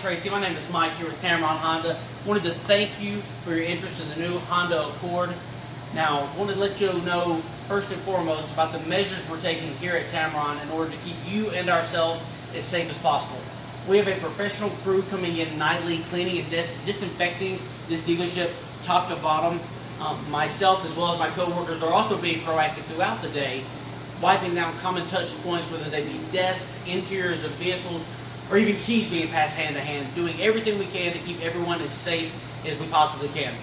Traci. My name is Mike here with Tameron Honda. Wanted to thank you for your interest in the new Honda Accord. Now, wanted to let you know first and foremost about the measures we're taking here at Tameron in order to keep you and ourselves as safe as possible. We have a professional crew coming in nightly, cleaning and disinfecting this dealership top to bottom. Myself as well as my co-workers are also being proactive throughout the day, wiping down common touch points, whether they be desks, interiors of vehicles, or even keys being passed hand to hand, doing everything we can to keep everyone as safe as we possibly can.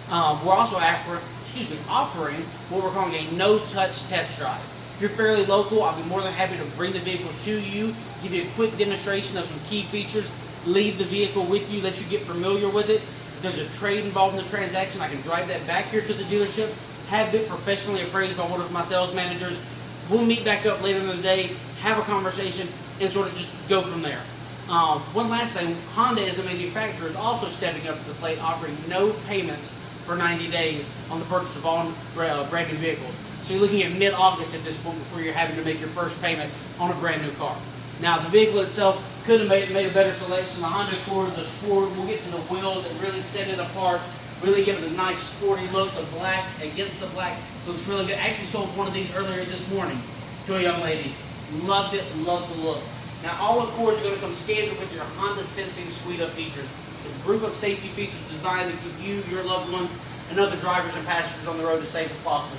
We're also offering what we're calling a no-touch test drive. If you're fairly local, I'll be more than happy to bring the vehicle to you, give you a quick demonstration of some key features, leave the vehicle with you, let you get familiar with it. If there's a trade involved in the transaction, I can drive that back here to the dealership, have it professionally appraised by one of my sales managers. We'll meet back up later in the day, have a conversation, and sort of just go from there. One last thing, Honda as a manufacturer is also stepping up to the plate, offering no payments for 90 days on the purchase of all brand new vehicles. So you're looking at mid-August at this point before you're having to make your first payment on a brand new car. Now, the vehicle itself could have made a better selection. The Honda Accord, the Sport, we'll get to the wheels and really set it apart, really give it a nice sporty look. The black against the black looks really good. I actually sold one of these earlier this morning to a young lady. Loved it, loved the look. Now, all Accords are going to come standard with your Honda Sensing suite of features. It's a group of safety features designed to keep you, your loved ones, and other drivers and passengers on the road as safe as possible.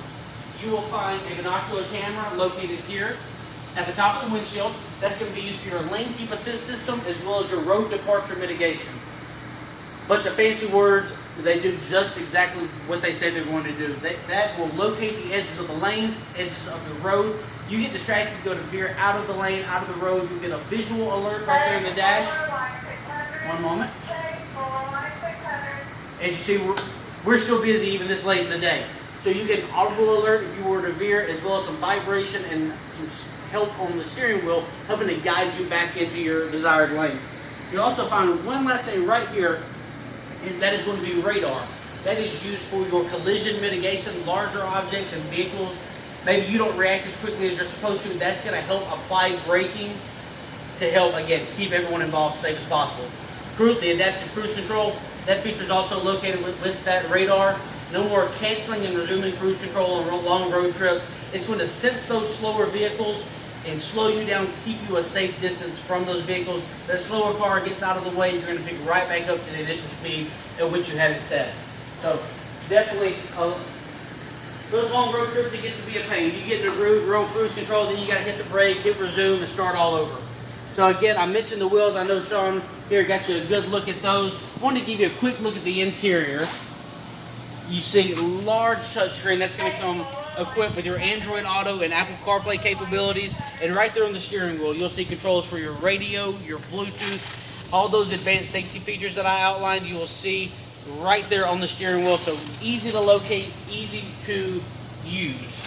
You will find a binocular camera located here at the top of the windshield. That's going to be used for your lane keep assist system as well as your road departure mitigation. Bunch of fancy words. They do just exactly what they say they're going to do. That will locate the edges of the lanes, edges of the road. You get distracted, you go to veer out of the lane, out of the road, you get a visual alert right there in the dash. One moment. As you see, we're still busy even this late in the day. So you get an audible alert if you were to veer, as well as some vibration and some help on the steering wheel, helping to guide you back into your desired lane. You'll also find one last thing right here, and that is going to be radar. That is used for your collision mitigation, larger objects and vehicles. Maybe you don't react as quickly as you're supposed to. That's going to help apply braking to help, again, keep everyone involved as safe as possible. The adaptive cruise control, that feature is also located with that radar. No more canceling and resuming cruise control on a long road trip. It's going to sense those slower vehicles and slow you down, keep you a safe distance from those vehicles. That slower car gets out of the way, you're going to pick right back up to the initial speed at which you had it set. So definitely, those long road trips, it gets to be a pain. You get in a groove, you're on cruise control, then you got to hit the brake, hit resume, and start all over. So again, I mentioned the wheels. I know Sean here got you a good look at those. I wanted to give you a quick look at the interior. You see large touchscreen that's going to come equipped with your Android Auto and Apple CarPlay capabilities. And right there on the steering wheel, you'll see controls for your radio, your Bluetooth, all those advanced safety features that I outlined, you will see right there on the steering wheel. So easy to locate, easy to use.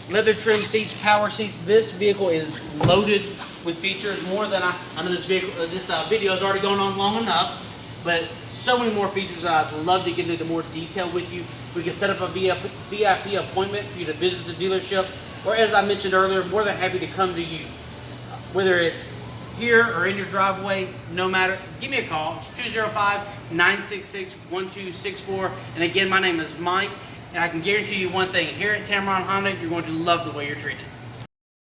Leather trim seats, power seats. This vehicle is loaded with features, more than I know this video has already gone on long enough, but so many more features I'd love to get into more detail with you. We can set up a VIP appointment for you to visit the dealership, or as I mentioned earlier, more than happy to come to you. Whether it's here or in your driveway, no matter, give me a call. It's 205-966-1264. And again, my name is Mike, and I can guarantee you one thing. Here at Tameron Honda, you're going to love the way you're treated.